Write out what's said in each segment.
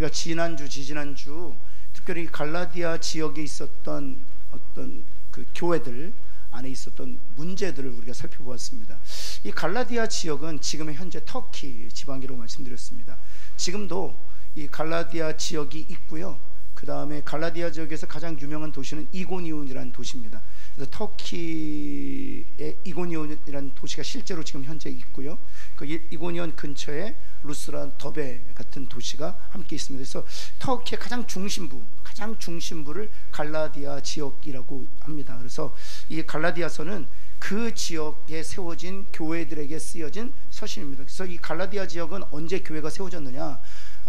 우리가 지난주, 지지난주 특별히 갈라디아 지역에 있었던 어떤 그 교회들 안에 있었던 문제들을 우리가 살펴보았습니다. 이 갈라디아 지역은 지금의 현재 터키 지방이라고 말씀드렸습니다. 지금도 이 갈라디아 지역이 있고요. 그 다음에 갈라디아 지역에서 가장 유명한 도시는 이고니온이라는 도시입니다. 그래서 터키의 이고니온이라는 도시가 실제로 지금 현재 있고요. 그 이고니온 근처에 루스라, 더베 같은 도시가 함께 있습니다. 그래서 터키의 가장 중심부를 갈라디아 지역이라고 합니다. 그래서 이 갈라디아서는 그 지역에 세워진 교회들에게 쓰여진 서신입니다. 그래서 이 갈라디아 지역은 언제 교회가 세워졌느냐?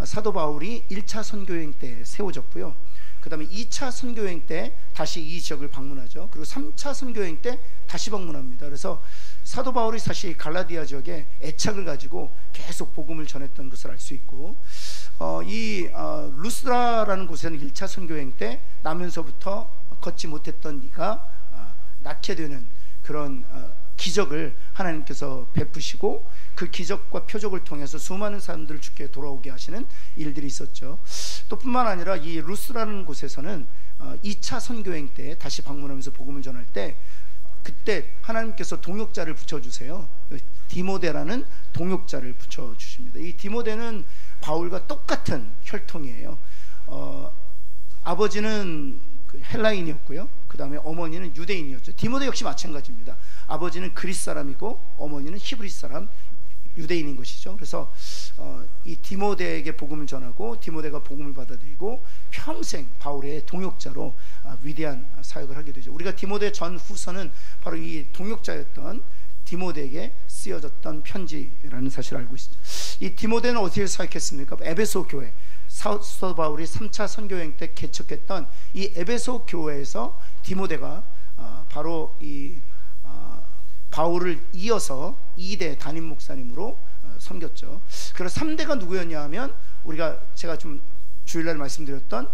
사도 바울이 1차 선교여행 때 세워졌고요. 그 다음에 2차 선교여행 때 다시 이 지역을 방문하죠. 그리고 3차 선교여행 때 다시 방문합니다. 그래서 사도 바울이 사실 갈라디아 지역에 애착을 가지고 계속 복음을 전했던 것을 알 수 있고, 루스라라는 곳에는 1차 선교여행 때 나면서부터 걷지 못했던 이가 낫게 되는 그런 기적을 하나님께서 베푸시고, 그 기적과 표적을 통해서 수많은 사람들을 주께 돌아오게 하시는 일들이 있었죠. 또 뿐만 아니라 이 루스라는 곳에서는 2차 선교여행 때 다시 방문하면서 복음을 전할 때 그때 하나님께서 동역자를 붙여주세요. 디모데라는 동역자를 붙여주십니다. 이 디모데는 바울과 똑같은 혈통이에요. 아버지는 헬라인이었고요. 그 다음에 어머니는 유대인이었죠. 디모데 역시 마찬가지입니다. 아버지는 그리스 사람이고 어머니는 히브리 사람, 유대인인 것이죠. 그래서 이 디모데에게 복음을 전하고 디모데가 복음을 받아들이고 평생 바울의 동역자로 위대한 사역을 하게 되죠. 우리가 디모데 전 후서는 바로 이 동역자였던 디모데에게 쓰여졌던 편지라는 사실을 알고 있습니다. 이 디모데는 어디에 사역했습니까? 에베소 교회, 사도 바울이 3차 선교여행 때 개척했던 이 에베소 교회에서 디모데가 바로 이 바울을 이어서 2대 담임 목사님으로 섬겼죠. 그래서 3대가 누구였냐 하면 제가 좀 주일날 말씀드렸던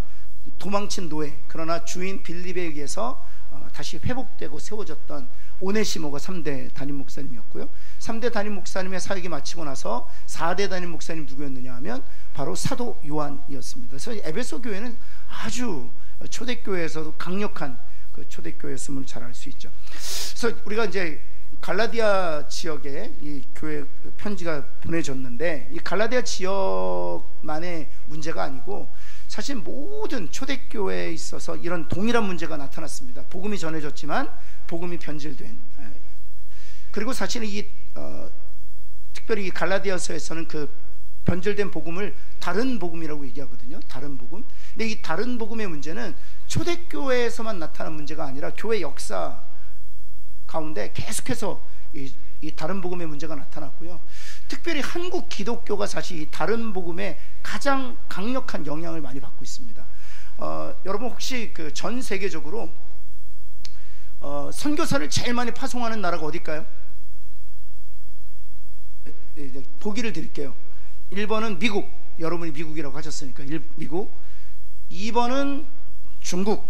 도망친 노예, 그러나 주인 빌립에 의해서 다시 회복되고 세워졌던 오네시모가 3대 담임 목사님이었고요. 3대 담임 목사님의 사역이 마치고 나서 4대 담임 목사님 누구였느냐 하면 바로 사도 요한이었습니다. 그래서 에베소 교회는 아주 초대교회에서도 강력한 그 초대교회였음을 잘 알 수 있죠. 그래서 우리가 이제 갈라디아 지역에 이 교회 편지가 보내졌는데, 이 갈라디아 지역만의 문제가 아니고 사실 모든 초대교회에 있어서 이런 동일한 문제가 나타났습니다. 복음이 전해졌지만 복음이 변질된. 그리고 사실 특별히 이 갈라디아서에서는 그 변질된 복음을 다른 복음이라고 얘기하거든요. 다른 복음. 근데 이 다른 복음의 문제는 초대교회에서만 나타난 문제가 아니라 교회 역사 가운데 계속해서 이 다른 복음의 문제가 나타났고요. 특별히 한국 기독교가 사실 이 다른 복음에 가장 강력한 영향을 많이 받고 있습니다. 여러분 혹시 그 전 세계적으로 선교사를 제일 많이 파송하는 나라가 어딜까요? 보기를 드릴게요. 1번은 미국, 여러분이 미국이라고 하셨으니까 미국. 2번은 중국,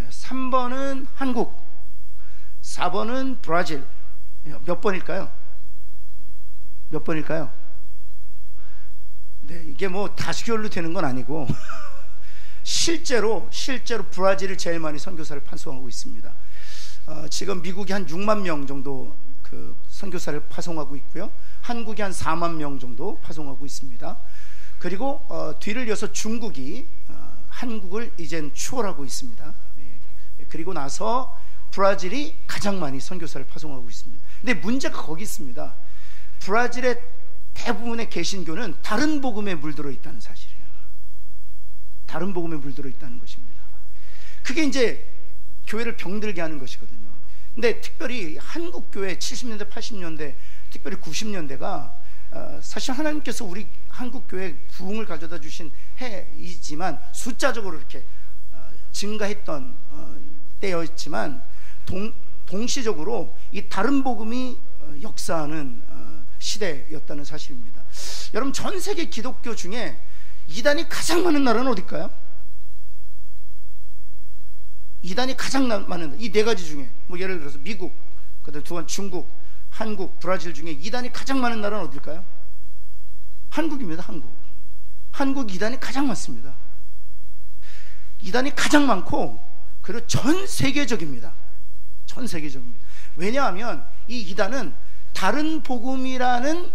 3번은 한국, 4번은 브라질. 몇 번일까요? 몇 번일까요? 네, 이게 뭐 다수결로 되는 건 아니고 실제로 브라질이 제일 많이 선교사를 파송하고 있습니다. 지금 미국이 한 6만 명 정도 그 선교사를 파송하고 있고요. 한국이 한 4만 명 정도 파송하고 있습니다. 그리고 뒤를 이어서 중국이 한국을 이젠 추월하고 있습니다. 그리고 나서 브라질이 가장 많이 선교사를 파송하고 있습니다. 근데 문제가 거기 있습니다. 브라질의 대부분의 개신교는 다른 복음에 물들어 있다는 사실이에요. 다른 복음에 물들어 있다는 것입니다. 그게 이제 교회를 병들게 하는 것이거든요. 근데 특별히 한국 교회 70년대, 80년대, 특별히 90년대가 사실 하나님께서 우리 한국 교회에 부흥을 가져다 주신 해이지만 숫자적으로 이렇게 증가했던 때였지만 동시적으로 이 다른 복음이 역사하는 시대였다는 사실입니다. 여러분 전 세계 기독교 중에 이단이 가장 많은 나라는 어딜까요? 이단이 가장 많은 이 네 가지 중에 뭐 예를 들어서 미국, 그다음 두 번 중국, 한국, 브라질 중에 이단이 가장 많은 나라는 어딜까요? 한국입니다. 한국. 한국 이단이 가장 많습니다. 이단이 가장 많고, 그리고 전 세계적입니다. 전 세계적입니다. 왜냐하면 이 이단은 다른 복음이라는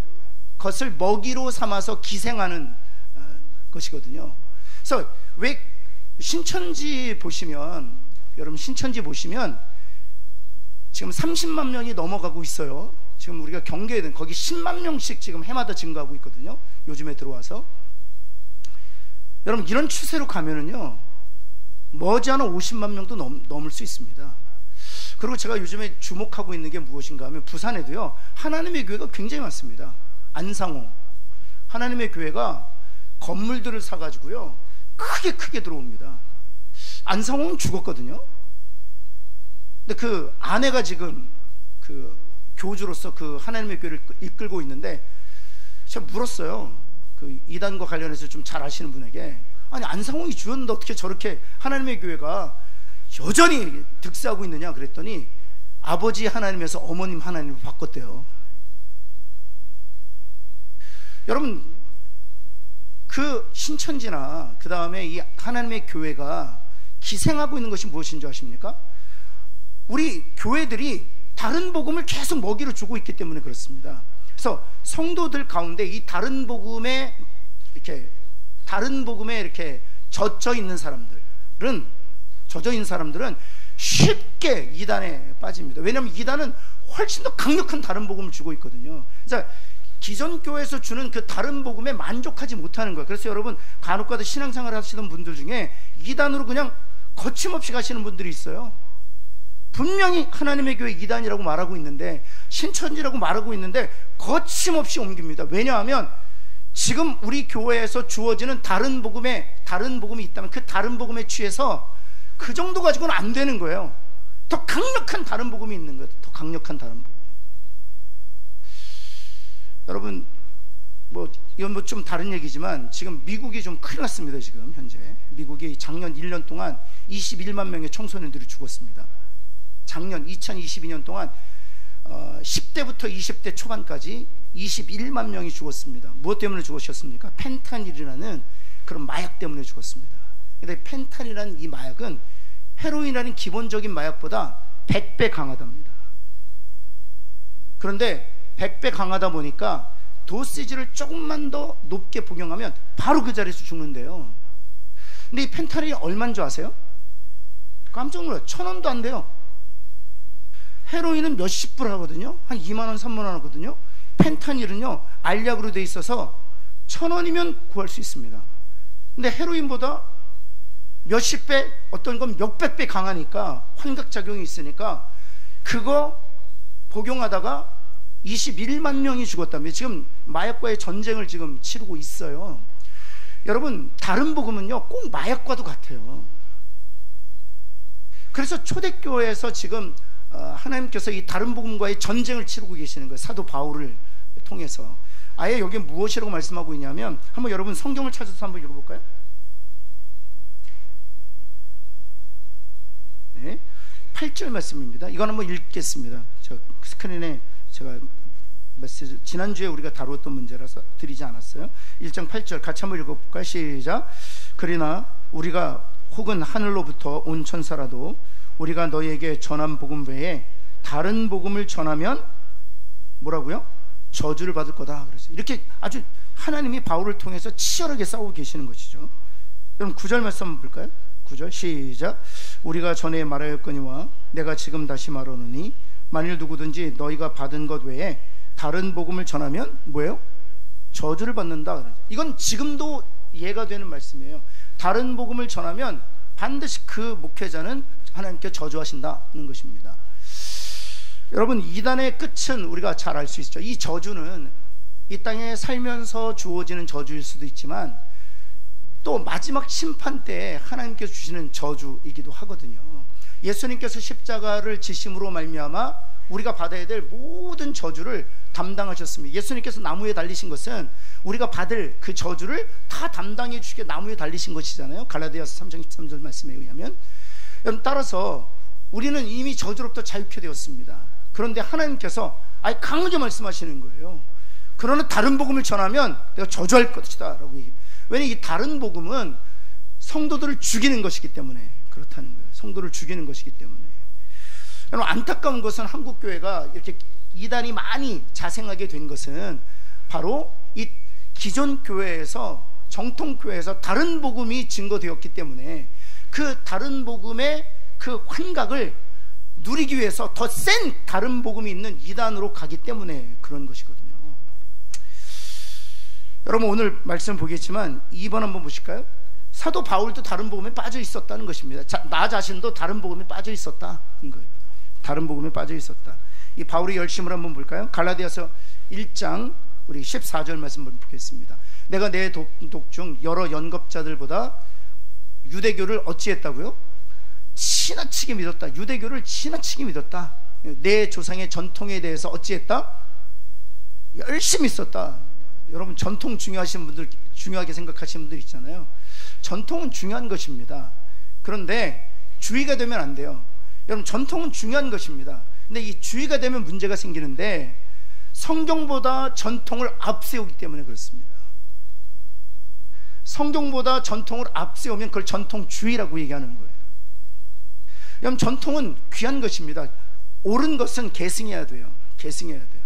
것을 먹이로 삼아서 기생하는 것이거든요. 그래서 왜 신천지 보시면, 여러분 신천지 보시면 지금 30만 명이 넘어가고 있어요. 지금 우리가 경계에 거기 10만 명씩 지금 해마다 증가하고 있거든요. 요즘에 들어와서. 여러분 이런 추세로 가면은요 머지않아 50만 명도 넘을 수 있습니다. 그리고 제가 요즘에 주목하고 있는 게 무엇인가 하면, 부산에도요 하나님의 교회가 굉장히 많습니다. 안상홍 하나님의 교회가 건물들을 사가지고요 크게 들어옵니다. 안상홍은 죽었거든요. 근데 그 아내가 지금 그 교주로서 그 하나님의 교회를 이끌고 있는데, 제가 물었어요. 그 이단과 관련해서 좀 잘 아시는 분에게, 아니 안상홍이 죽었는데 어떻게 저렇게 하나님의 교회가 여전히 득세하고 있느냐 그랬더니, 아버지 하나님에서 어머님 하나님을 바꿨대요. 여러분 그 신천지나 그 다음에 이 하나님의 교회가 기생하고 있는 것이 무엇인 줄 아십니까? 우리 교회들이 다른 복음을 계속 먹이로 주고 있기 때문에 그렇습니다. 그래서 성도들 가운데 이 다른 복음에 이렇게 젖어 있는 사람들은 쉽게 이단에 빠집니다. 왜냐하면 이단은 훨씬 더 강력한 다른 복음을 주고 있거든요. 그래서 기존 교회에서 주는 그 다른 복음에 만족하지 못하는 거예요. 그래서 여러분 간혹가다 신앙생활 하시던 분들 중에 이단으로 그냥 거침없이 가시는 분들이 있어요. 분명히 하나님의 교회 이단이라고 말하고 있는데, 신천지라고 말하고 있는데 거침없이 옮깁니다. 왜냐하면 지금 우리 교회에서 주어지는 다른 복음이 있다면 그 다른 복음에 취해서 그 정도 가지고는 안 되는 거예요. 더 강력한 다른 복음이 있는 거예요. 더 강력한 다른 복음. 여러분 이건 좀 다른 얘기지만, 지금 미국이 좀 큰일 났습니다. 지금 현재 미국이 작년 1년 동안 21만 명의 청소년들이 죽었습니다. 작년 2022년 동안 10대부터 20대 초반까지 21만 명이 죽었습니다. 무엇 때문에 죽으셨습니까? 펜타닐이라는 그런 마약 때문에 죽었습니다. 근데 펜타닐이라는 이 마약은 헤로인이라는 기본적인 마약보다 100배 강하답니다. 그런데 100배 강하다 보니까 도시지를 조금만 더 높게 복용하면 바로 그 자리에서 죽는데요. 근데 이 펜타닐이 얼마인 줄 아세요? 깜짝 놀라요. 1,000원도 안 돼요. 헤로인은 몇십 불 하거든요. 한 2만원 3만원 하거든요. 펜타닐은요 알약으로 돼 있어서 1,000원이면 구할 수 있습니다. 근데 헤로인보다 몇십 배, 어떤 건 몇백 배 강하니까, 환각작용이 있으니까 그거 복용하다가 21만 명이 죽었다며. 지금 마약과의 전쟁을 지금 치르고 있어요. 여러분 다른 복음은요 꼭 마약과도 같아요. 그래서 초대교회에서 지금 하나님께서 이 다른 복음과의 전쟁을 치르고 계시는 거예요. 사도 바울을 통해서. 아예 여기 무엇이라고 말씀하고 있냐면, 한번 여러분 성경을 찾아서 한번 읽어볼까요? 네, 8절 말씀입니다. 이건 한번 읽겠습니다. 저 스크린에 제가 메시지, 지난주에 우리가 다루었던 문제라서 드리지 않았어요. 1장 8절 같이 한번 읽어볼까요? 시작. 그러나 우리가 혹은 하늘로부터 온 천사라도 우리가 너희에게 전한 복음 외에 다른 복음을 전하면 뭐라고요? 저주를 받을 거다. 그래서 이렇게 아주 하나님이 바울을 통해서 치열하게 싸우고 계시는 것이죠. 그럼 9절 말씀 한번 볼까요? 9절 시작. 우리가 전에 말하였거니와 내가 지금 다시 말하노니 만일 누구든지 너희가 받은 것 외에 다른 복음을 전하면 뭐예요? 저주를 받는다. 이건 지금도 이해가 되는 말씀이에요. 다른 복음을 전하면 반드시 그 목회자는 하나님께 저주하신다는 것입니다. 여러분 이단의 끝은 우리가 잘 알 수 있죠. 이 저주는 이 땅에 살면서 주어지는 저주일 수도 있지만, 또 마지막 심판 때 하나님께서 주시는 저주이기도 하거든요. 예수님께서 십자가를 지심으로 말미암아 우리가 받아야 될 모든 저주를 담당하셨습니다. 예수님께서 나무에 달리신 것은 우리가 받을 그 저주를 다 담당해 주시게 나무에 달리신 것이잖아요. 갈라디아서 3장 13절 말씀에 의하면. 따라서 우리는 이미 저주로부터 자유케 되었습니다. 그런데 하나님께서 아예 강하게 말씀하시는 거예요. 그러나 다른 복음을 전하면 내가 저주할 것이다 라고 얘기해요. 왜냐하면 이 다른 복음은 성도들을 죽이는 것이기 때문에 그렇다는 거예요. 성도를 죽이는 것이기 때문에. 여러분, 안타까운 것은 한국 교회가 이렇게 이단이 많이 자생하게 된 것은 바로 이 기존 교회에서, 정통 교회에서 다른 복음이 증거되었기 때문에 그 다른 복음의 그 환각을 누리기 위해서 더 센 다른 복음이 있는 이단으로 가기 때문에 그런 것이거든요. 여러분, 오늘 말씀 보겠지만 2번 한번 보실까요? 사도 바울도 다른 복음에 빠져 있었다는 것입니다. 나 자신도 다른 복음에 빠져 있었다는 거예요. 다른 복음에 빠져 있었다. 이 바울의 열심을 한번 볼까요? 갈라디아서 1장 우리 14절 말씀 보겠습니다. 내가 내 독 중 여러 연겁자들보다 유대교를 어찌했다고요? 지나치게 믿었다. 유대교를 지나치게 믿었다. 내 조상의 전통에 대해서 어찌했다? 열심히 썼다. 여러분, 전통 중요하신 분들, 중요하게 생각하시는 분들 있잖아요. 전통은 중요한 것입니다. 그런데 주의가 되면 안 돼요. 여러분, 전통은 중요한 것입니다. 근데 이 주의가 되면 문제가 생기는데 성경보다 전통을 앞세우기 때문에 그렇습니다. 성경보다 전통을 앞세우면 그걸 전통주의라고 얘기하는 거예요. 여러분, 전통은 귀한 것입니다. 옳은 것은 계승해야 돼요. 계승해야 돼요.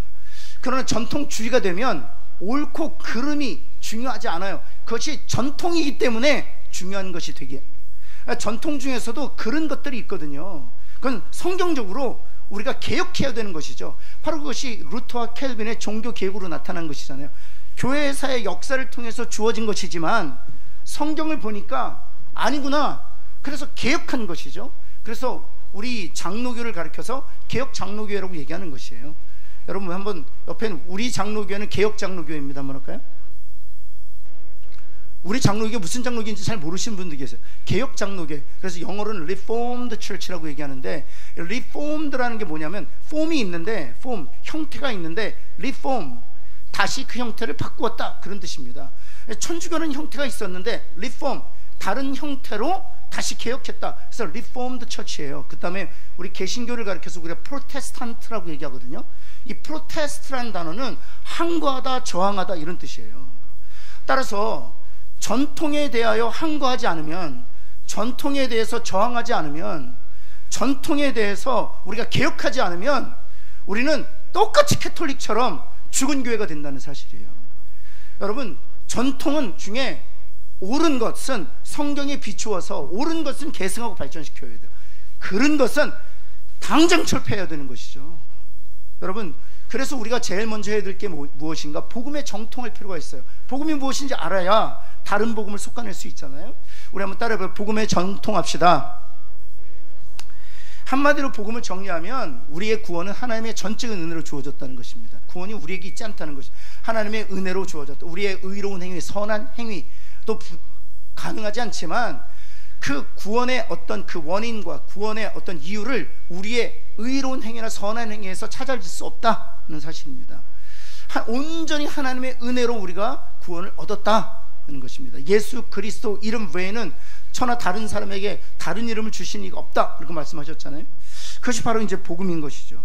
그러나 전통주의가 되면 옳고 그름이 중요하지 않아요. 그것이 전통이기 때문에 중요한 것이 되게. 전통 중에서도 그런 것들이 있거든요. 그건 성경적으로 우리가 개혁해야 되는 것이죠. 바로 그것이 루터와 켈빈의 종교 개혁으로 나타난 것이잖아요. 교회사의 역사를 통해서 주어진 것이지만 성경을 보니까 아니구나. 그래서 개혁한 것이죠. 그래서 우리 장로교를 가리켜서 개혁 장로교회라고 얘기하는 것이에요. 여러분, 한번 옆에는 우리 장로교회는 개혁 장로교회입니다. 한번 할까요? 우리 장로교회 무슨 장로교인지 잘 모르시는 분들 계세요. 개혁 장로교회. 그래서 영어로는 Reformed Church라고 얘기하는데, Reformed라는 게 뭐냐면 폼이 있는데, 폼, 형태가 있는데 Reform, 다시 그 형태를 바꾸었다, 그런 뜻입니다. 천주교는 형태가 있었는데 Reform, 다른 형태로 다시 개혁했다. 그래서 Reformed Church예요. 그 다음에 우리 개신교를 가리켜서 우리가 프로테스탄트라고 얘기하거든요. 이 프로테스트라는 단어는 항거하다, 저항하다, 이런 뜻이에요. 따라서 전통에 대하여 항거하지 않으면, 전통에 대해서 저항하지 않으면, 전통에 대해서 우리가 개혁하지 않으면 우리는 똑같이 캐톨릭처럼 죽은 교회가 된다는 사실이에요. 여러분, 전통은 중에 옳은 것은 성경에 비추어서 옳은 것은 계승하고 발전시켜야 돼요. 그런 것은 당장 철폐해야 되는 것이죠. 여러분, 그래서 우리가 제일 먼저 해야 될 게 무엇인가? 복음에 정통할 필요가 있어요. 복음이 무엇인지 알아야 다른 복음을 솎아낼 수 있잖아요. 우리 한번 따라해봐요. 복음에 정통합시다. 한마디로 복음을 정리하면 우리의 구원은 하나님의 전적인 은혜로 주어졌다는 것입니다. 구원이 우리에게 있지 않다는 것이 하나님의 은혜로 주어졌다. 우리의 의로운 행위, 선한 행위 또 가능하지 않지만 그 구원의 어떤 그 원인과 구원의 어떤 이유를 우리의 의로운 행위나 선한 행위에서 찾아낼 수 없다는 사실입니다. 온전히 하나님의 은혜로 우리가 구원을 얻었다는 것입니다. 예수 그리스도 이름 외에는 천하 다른 사람에게 다른 이름을 주신 이가 없다, 이렇게 말씀하셨잖아요. 그것이 바로 이제 복음인 것이죠.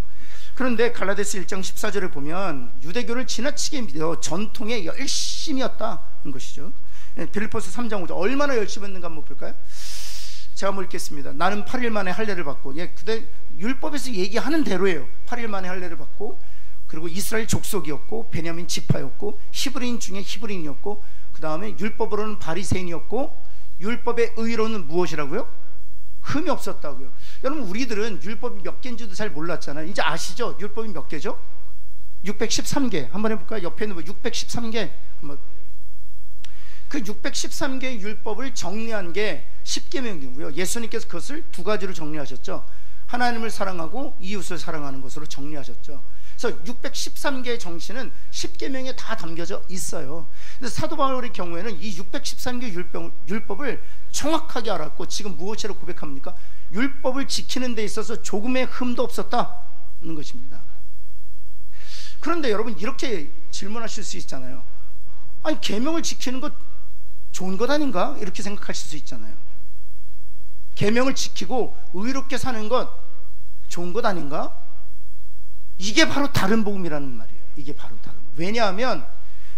그런데 갈라디아서 1장 14절에 보면 유대교를 지나치게 믿어 전통에 열심이었다는 것이죠. 빌립보서 3장 5절 얼마나 열심히 했는가 한번 볼까요? 제가 한번 읽겠습니다. 나는 8일 만에 할례를 받고, 그때 율법에서 얘기하는 대로예요. 8일 만에 할례를 받고, 그리고 이스라엘 족속이었고 베냐민 지파였고 히브리인 중에 히브리인이었고, 그 다음에 율법으로는 바리새인이었고, 율법의 의로는 무엇이라고요? 흠이 없었다고요. 여러분, 우리들은 율법이 몇 개인지도 잘 몰랐잖아요. 이제 아시죠? 율법이 몇 개죠? 613개. 한번 해볼까요? 옆에 있는 거 613개. 한번. 그 613개의 율법을 정리한 게 10계명이고요. 예수님께서 그것을 두 가지로 정리하셨죠. 하나님을 사랑하고 이웃을 사랑하는 것으로 정리하셨죠. 그래서 613개의 정신은 10계명에 다 담겨져 있어요. 근데 사도 바울의 경우에는 이 613개 율법을 정확하게 알았고, 지금 무엇이라고 고백합니까? 율법을 지키는 데 있어서 조금의 흠도 없었다는 것입니다. 그런데 여러분, 이렇게 질문하실 수 있잖아요. 아니, 계명을 지키는 것 좋은 것 아닌가? 이렇게 생각하실 수 있잖아요. 계명을 지키고 의롭게 사는 것 좋은 것 아닌가? 이게 바로 다른 복음이라는 말이에요. 이게 바로 다른. 왜냐하면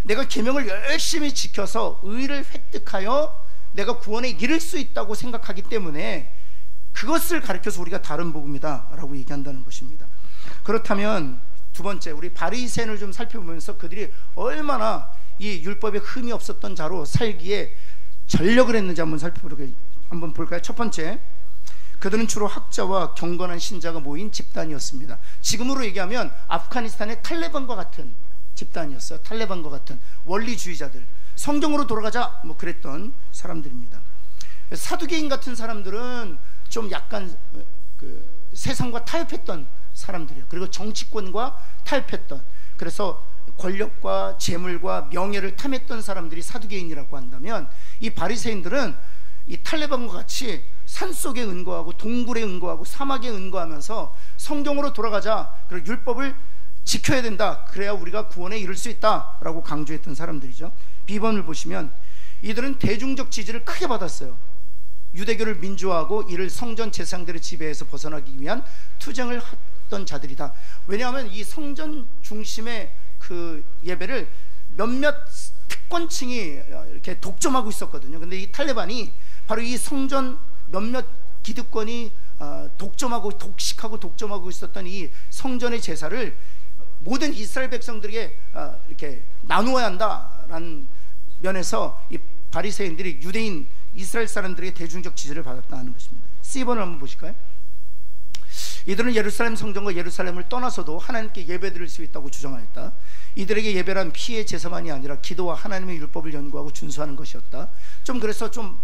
내가 계명을 열심히 지켜서 의를 획득하여 내가 구원에 이를 수 있다고 생각하기 때문에 그것을 가르쳐서 우리가 다른 복음이다 라고 얘기한다는 것입니다. 그렇다면 두 번째, 우리 바리새인을 좀 살펴보면서 그들이 얼마나 이 율법에 흠이 없었던 자로 살기에 전력을 했는지 한번 볼까요? 첫 번째, 그들은 주로 학자와 경건한 신자가 모인 집단이었습니다. 지금으로 얘기하면 아프가니스탄의 탈레반과 같은 집단이었어요. 탈레반과 같은 원리주의자들, 성경으로 돌아가자 뭐 그랬던 사람들입니다. 사두개인 같은 사람들은 좀 약간 그 세상과 타협했던 사람들이에요. 그리고 정치권과 타협했던, 그래서 권력과 재물과 명예를 탐했던 사람들이 사두개인이라고 한다면, 이 바리새인들은 이 탈레반과 같이 산속에 은거하고 동굴에 은거하고 사막에 은거하면서 성경으로 돌아가자, 그리고 율법을 지켜야 된다, 그래야 우리가 구원에 이를 수 있다 라고 강조했던 사람들이죠. B번을 보시면 이들은 대중적 지지를 크게 받았어요. 유대교를 민주화하고 이를 성전 제사장들의 지배에서 벗어나기 위한 투쟁을 했던 자들이다. 왜냐하면 이 성전 중심의 그 예배를 몇몇 특권층이 이렇게 독점하고 있었거든요. 근데 이 탈레반이 바로 이 성전 몇몇 기득권이 독점하고 독식하고 독점하고 있었던 이 성전의 제사를 모든 이스라엘 백성들에게 이렇게 나누어야 한다라는 면에서 이 바리새인들이 유대인 이스라엘 사람들에게 대중적 지지를 받았다는 것입니다. C번을 한번 보실까요? 이들은 예루살렘 성전과 예루살렘을 떠나서도 하나님께 예배드릴 수 있다고 주장하였다. 이들에게 예배란 피의 제사만이 아니라 기도와 하나님의 율법을 연구하고 준수하는 것이었다. 좀 그래서 좀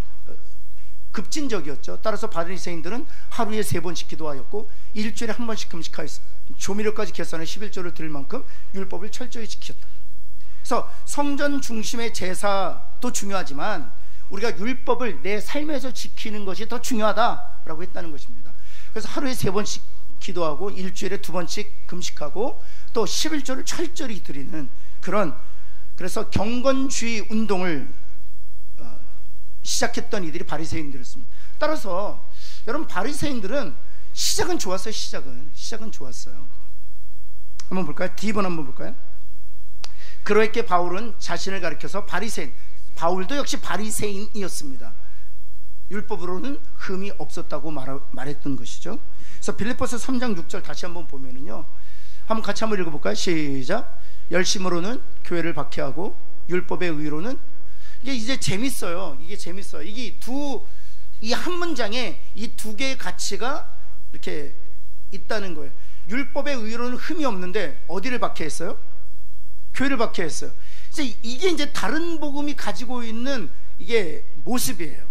급진적이었죠. 따라서 바리새인들은 하루에 3번씩 기도하였고 일주일에 1번씩 금식하였습니다. 조미료까지 계산해 11조를 드릴 만큼 율법을 철저히 지켰다. 그래서 성전 중심의 제사도 중요하지만 우리가 율법을 내 삶에서 지키는 것이 더 중요하다라고 했다는 것입니다. 그래서 하루에 3번씩 기도하고 일주일에 2번씩 금식하고 또 11조를 철저히 드리는 그런, 그래서 경건주의 운동을 시작했던 이들이 바리새인들이었습니다. 따라서 여러분, 바리새인들은 시작은 좋았어요. 시작은 좋았어요. 한번 볼까요? D번 한번 볼까요? 그러했기에 바울은 자신을 가리켜서 바리새인, 바울도 역시 바리새인이었습니다. 율법으로는 흠이 없었다고 말했던 것이죠. 그래서 빌립보서 3장 6절 다시 한번 보면은요, 한번 같이 한번 읽어볼까요? 시작. 열심으로는 교회를 박해하고 율법의 의로는, 이게 이제 재밌어요. 이게 재밌어요. 이게 이 한 문장에 이 두 개의 가치가 이렇게 있다는 거예요. 율법의 의로는 흠이 없는데 어디를 박해했어요? 교회를 박해했어요. 이게 이제 다른 복음이 가지고 있는 이게 모습이에요.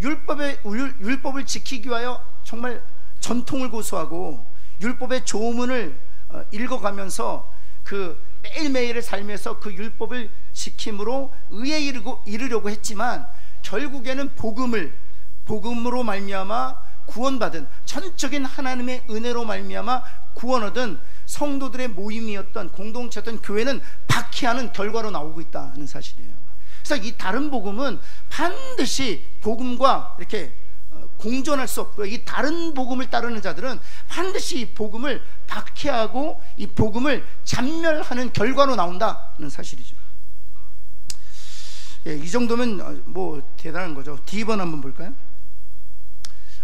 율법을 지키기 위하여 정말 전통을 고수하고 율법의 조문을 읽어가면서 그 매일매일의 삶에서 그 율법을 지킴으로 의에 이르려고 했지만 결국에는 복음으로 말미암아 구원받은, 전적인 하나님의 은혜로 말미암아 구원 얻은 성도들의 모임이었던, 공동체였던 교회는 박해하는 결과로 나오고 있다는 사실이에요. 그래서 이 다른 복음은 반드시 복음과 이렇게 공존할 수 없고요. 이 다른 복음을 따르는 자들은 반드시 이 복음을 박해하고 이 복음을 잔멸하는 결과로 나온다는 사실이죠. 예, 이 정도면 뭐 대단한 거죠. D번 한번 볼까요?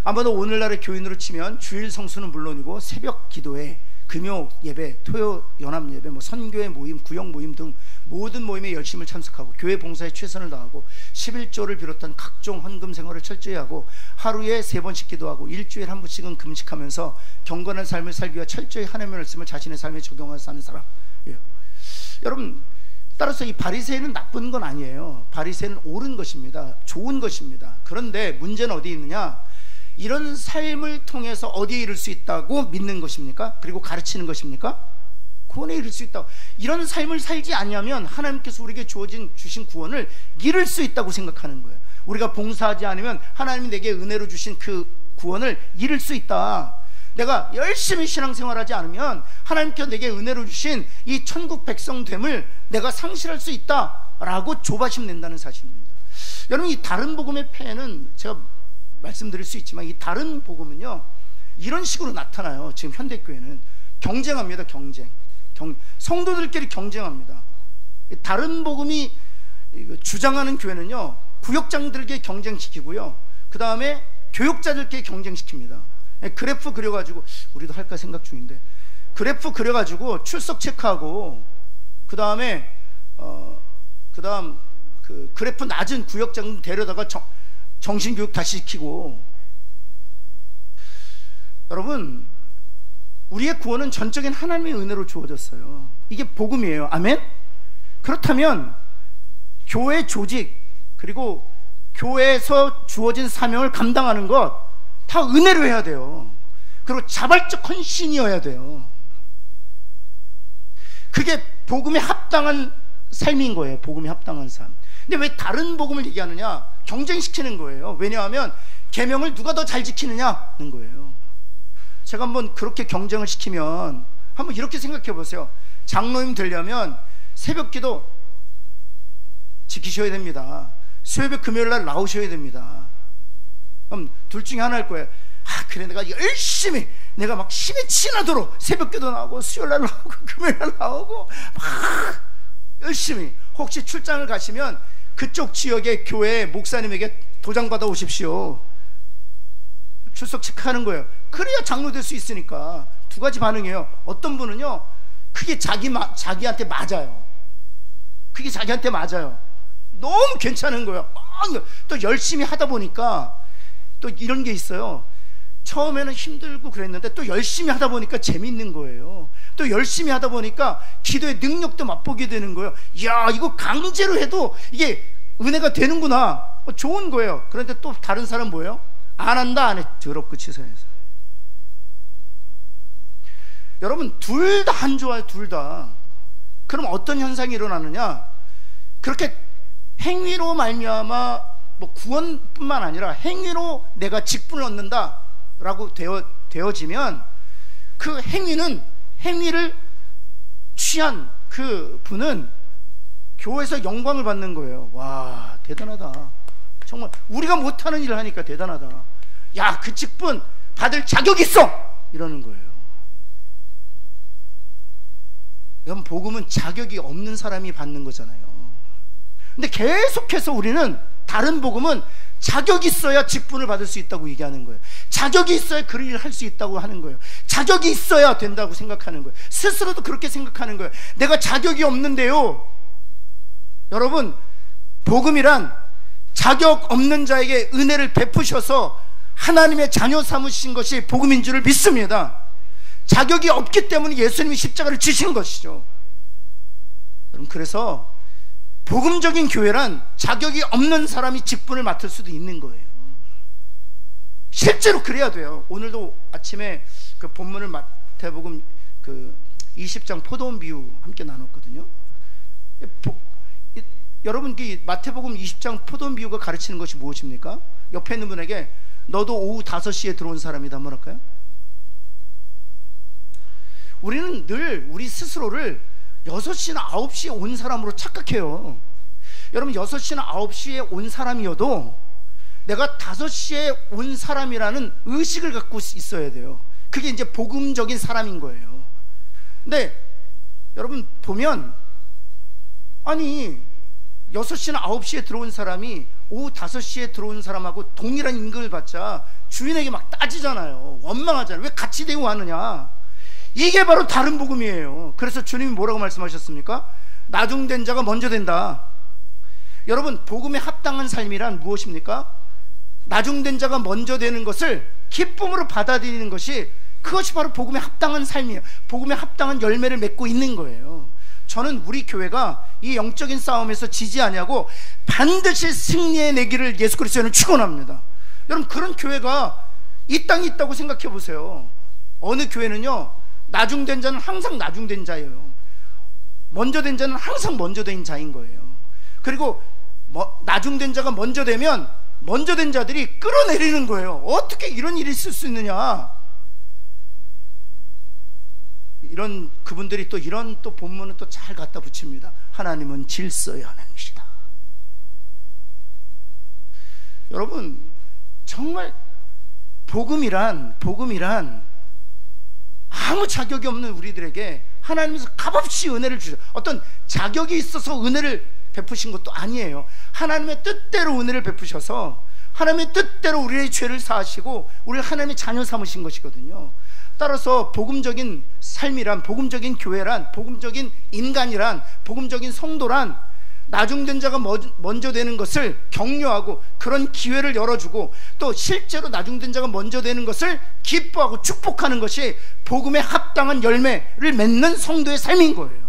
아마도 오늘날의 교인으로 치면 주일 성수는 물론이고 새벽 기도회, 금요 예배, 토요 연합 예배, 뭐 선교회 모임, 구역 모임 등 모든 모임에 열심을 참석하고 교회 봉사에 최선을 다하고 11조를 비롯한 각종 헌금 생활을 철저히 하고 하루에 3번씩 기도하고 일주일에 1번씩은 금식하면서 경건한 삶을 살기 위해 철저히 하나님의 말씀을 자신의 삶에 적용해서 사는 사람. 예. 여러분, 따라서 이 바리새인은 나쁜 건 아니에요. 바리새인은 옳은 것입니다. 좋은 것입니다. 그런데 문제는 어디 있느냐? 이런 삶을 통해서 어디에 이를 수 있다고 믿는 것입니까? 그리고 가르치는 것입니까? 구원에 이를 수 있다고. 이런 삶을 살지 않으면 하나님께서 우리에게 주신 구원을 잃을 수 있다고 생각하는 거예요. 우리가 봉사하지 않으면 하나님이 내게 은혜로 주신 그 구원을 잃을 수 있다. 내가 열심히 신앙생활하지 않으면 하나님께서 내게 은혜로 주신 이 천국 백성됨을 내가 상실할 수 있다라고 조바심 낸다는 사실입니다. 여러분, 이 다른 복음의 폐해는 제가 말씀드릴 수 있지만 이 다른 복음은요 이런 식으로 나타나요. 지금 현대교회는 경쟁합니다. 성도들끼리 경쟁합니다. 다른 복음이 주장하는 교회는요, 구역장들께 경쟁시키고요, 그 다음에 교육자들께 경쟁시킵니다. 그래프 그려가지고, 우리도 할까 생각 중인데, 그래프 그려가지고 출석 체크하고, 그 다음에 그다음 그 그래프 낮은 구역장 데려다가 정신교육 다시 시키고. 여러분, 우리의 구원은 전적인 하나님의 은혜로 주어졌어요. 이게 복음이에요. 아멘? 그렇다면 교회 조직, 그리고 교회에서 주어진 사명을 감당하는 것 다 은혜로 해야 돼요. 그리고 자발적 헌신이어야 돼요. 그게 복음에 합당한 삶인 거예요. 복음에 합당한 삶. 근데 왜 다른 복음을 얘기하느냐? 경쟁시키는 거예요. 왜냐하면 계명을 누가 더 잘 지키느냐는 거예요. 제가 한번 그렇게 경쟁을 시키면 한번 이렇게 생각해 보세요. 장로님 되려면 새벽기도 지키셔야 됩니다. 수요일 금요일날 나오셔야 됩니다. 그럼 둘 중에 하나일 거예요. 그래, 내가 열심히, 내가 막 힘이 치나도록 새벽기도 나오고 수요일날 나오고 금요일날 나오고 막 열심히. 혹시 출장을 가시면 그쪽 지역의 교회 목사님에게 도장 받아 오십시오. 출석 체크하는 거예요. 그래야 장로 될 수 있으니까. 두 가지 반응이에요. 어떤 분은요, 그게 자기한테 맞아요. 그게 자기한테 맞아요. 너무 괜찮은 거예요. 또 열심히 하다 보니까 또 이런 게 있어요. 처음에는 힘들고 그랬는데 또 열심히 하다 보니까 재밌는 거예요. 또 열심히 하다 보니까 기도의 능력도 맛보게 되는 거예요. 이야, 이거 강제로 해도 이게 은혜가 되는구나. 좋은 거예요. 그런데 또 다른 사람 뭐예요? 안 한다, 안 해. 더럽고 치사해서. 여러분, 둘 다 안 좋아요. 둘 다. 그럼 어떤 현상이 일어나느냐? 그렇게 행위로 말미암아 구원뿐만 아니라 행위로 내가 직분을 얻는다라고 되어지면 그 행위를 취한 그 분은 교회에서 영광을 받는 거예요. 와, 대단하다. 정말 우리가 못하는 일을 하니까 대단하다. 야, 그 직분 받을 자격 있어! 이러는 거예요. 여러분, 복음은 자격이 없는 사람이 받는 거잖아요. 근데 계속해서 우리는 다른 복음은 자격이 있어야 직분을 받을 수 있다고 얘기하는 거예요. 자격이 있어야 그 일을 할 수 있다고 하는 거예요. 자격이 있어야 된다고 생각하는 거예요. 스스로도 그렇게 생각하는 거예요. 내가 자격이 없는데요. 여러분, 복음이란 자격 없는 자에게 은혜를 베푸셔서 하나님의 자녀 삼으신 것이 복음인 줄을 믿습니다. 자격이 없기 때문에 예수님이 십자가를 지신 것이죠. 여러분, 그래서 복음적인 교회란 자격이 없는 사람이 직분을 맡을 수도 있는 거예요. 실제로 그래야 돼요. 오늘도 아침에 그 본문을 마태복음 그 20장 포도원 비유 함께 나눴거든요. 여러분, 이 마태복음 20장 포도원 비유가 가르치는 것이 무엇입니까? 옆에 있는 분에게 너도 오후 5시에 들어온 사람이다 뭐랄까요? 우리는 늘 우리 스스로를 6시나 9시에 온 사람으로 착각해요. 여러분, 6시나 9시에 온 사람이어도 내가 5시에 온 사람이라는 의식을 갖고 있어야 돼요. 그게 이제 복음적인 사람인 거예요. 근데 여러분 보면, 아니 6시나 9시에 들어온 사람이 오후 5시에 들어온 사람하고 동일한 임금을 받자 주인에게 막 따지잖아요. 원망하잖아요. 왜 같이 대우하느냐. 이게 바로 다른 복음이에요. 그래서 주님이 뭐라고 말씀하셨습니까? 나중된 자가 먼저 된다. 여러분, 복음에 합당한 삶이란 무엇입니까? 나중된 자가 먼저 되는 것을 기쁨으로 받아들이는 것이, 그것이 바로 복음에 합당한 삶이에요. 복음에 합당한 열매를 맺고 있는 거예요. 저는 우리 교회가 이 영적인 싸움에서 지지 아니하고 반드시 승리해내기를 예수 그리스도는 축원합니다. 여러분, 그런 교회가 이 땅에 있다고 생각해 보세요. 어느 교회는요, 나중된 자는 항상 나중된 자예요. 먼저 된 자는 항상 먼저 된 자인 거예요. 그리고 나중된 자가 먼저 되면 먼저 된 자들이 끌어내리는 거예요. 어떻게 이런 일이 있을 수 있느냐. 이런 그분들이 또 이런 또 본문을 또 잘 갖다 붙입니다. 하나님은 질서의 하나님이시다. 여러분, 정말 복음이란 아무 자격이 없는 우리들에게 하나님께서 값없이 은혜를 주셔. 어떤 자격이 있어서 은혜를 베푸신 것도 아니에요. 하나님의 뜻대로 은혜를 베푸셔서 하나님의 뜻대로 우리의 죄를 사하시고 우리를 하나님의 자녀 삼으신 것이거든요. 따라서 복음적인 삶이란, 복음적인 교회란, 복음적인 인간이란, 복음적인 성도란 나중된 자가 먼저 되는 것을 격려하고 그런 기회를 열어주고 또 실제로 나중된 자가 먼저 되는 것을 기뻐하고 축복하는 것이 복음에 합당한 열매를 맺는 성도의 삶인 거예요.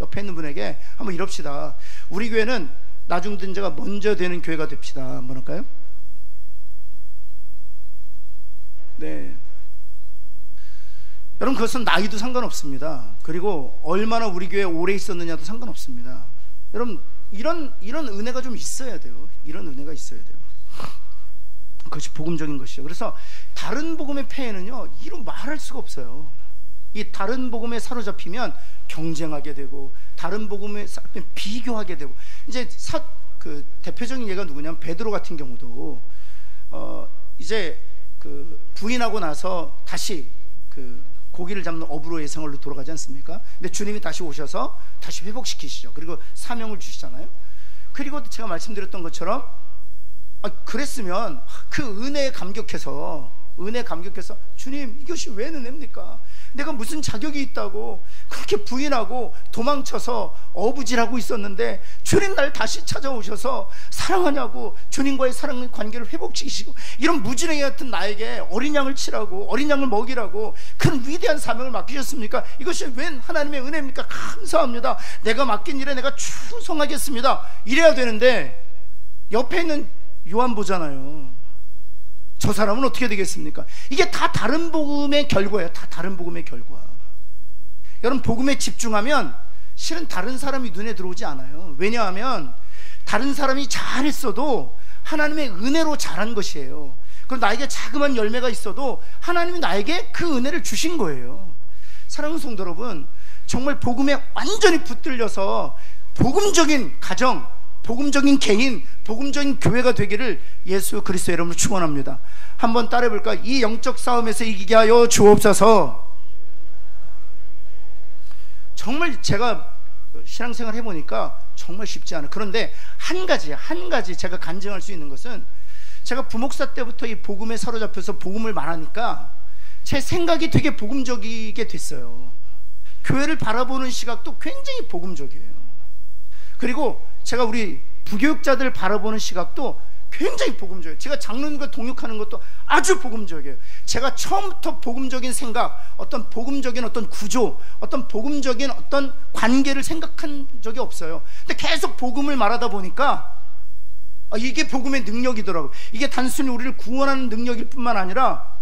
옆에 있는 분에게 한번 이럽시다. 우리 교회는 나중된 자가 먼저 되는 교회가 됩시다. 한번 할까요? 네. 여러분, 그것은 나이도 상관없습니다. 그리고 얼마나 우리 교회에 오래 있었느냐도 상관없습니다. 여러분, 이런 은혜가 좀 있어야 돼요. 이런 은혜가 있어야 돼요. 그것이 복음적인 것이죠. 그래서 다른 복음의 폐해는요, 이런 말할 수가 없어요. 이 다른 복음에 사로잡히면 경쟁하게 되고, 다른 복음에 사로잡히면 비교하게 되고. 이제 그 대표적인 예가 누구냐면 베드로 같은 경우도 이제 그 부인하고 나서 다시 그 고기를 잡는 어부로의 생활로 돌아가지 않습니까? 근데 주님이 다시 오셔서 다시 회복시키시죠. 그리고 사명을 주시잖아요. 그리고 제가 말씀드렸던 것처럼 그랬으면 그 은혜에 감격해서 주님, 이것이 왜 은혜입니까? 내가 무슨 자격이 있다고 그렇게 부인하고 도망쳐서 어부질하고 있었는데 주님 날 다시 찾아오셔서 사랑하냐고 주님과의 사랑 관계를 회복시키시고 이런 무지랭이 같은 나에게 어린 양을 치라고, 어린 양을 먹이라고 그런 위대한 사명을 맡기셨습니까? 이것이 웬 하나님의 은혜입니까? 감사합니다. 내가 맡긴 일에 내가 충성하겠습니다. 이래야 되는데 옆에 있는 요한 보잖아요. 저 사람은 어떻게 되겠습니까? 이게 다 다른 복음의 결과예요. 다 다른 복음의 결과. 여러분, 복음에 집중하면 실은 다른 사람이 눈에 들어오지 않아요. 왜냐하면 다른 사람이 잘했어도 하나님의 은혜로 잘한 것이에요. 그럼 나에게 자그마한 열매가 있어도 하나님이 나에게 그 은혜를 주신 거예요. 사랑하는 성도 여러분, 정말 복음에 완전히 붙들려서 복음적인 가정, 복음적인 개인, 복음적인 교회가 되기를 예수 그리스도의 이름으로 축원합니다. 한번 따라해 볼까요? 이 영적 싸움에서 이기게 하여 주옵소서. 정말 제가 신앙생활 해보니까 정말 쉽지 않아요. 그런데 한 가지 제가 간증할 수 있는 것은, 제가 부목사 때부터 이 복음에 사로잡혀서 복음을 말하니까 제 생각이 되게 복음적이게 됐어요. 교회를 바라보는 시각도 굉장히 복음적이에요. 그리고 제가 우리 부교육자들 바라보는 시각도 굉장히 복음적이에요. 제가 장로님과 동역하는 것도 아주 복음적이에요. 제가 처음부터 복음적인 생각, 어떤 복음적인 어떤 구조, 어떤 복음적인 어떤 관계를 생각한 적이 없어요. 근데 계속 복음을 말하다 보니까 이게 복음의 능력이더라고요. 이게 단순히 우리를 구원하는 능력일 뿐만 아니라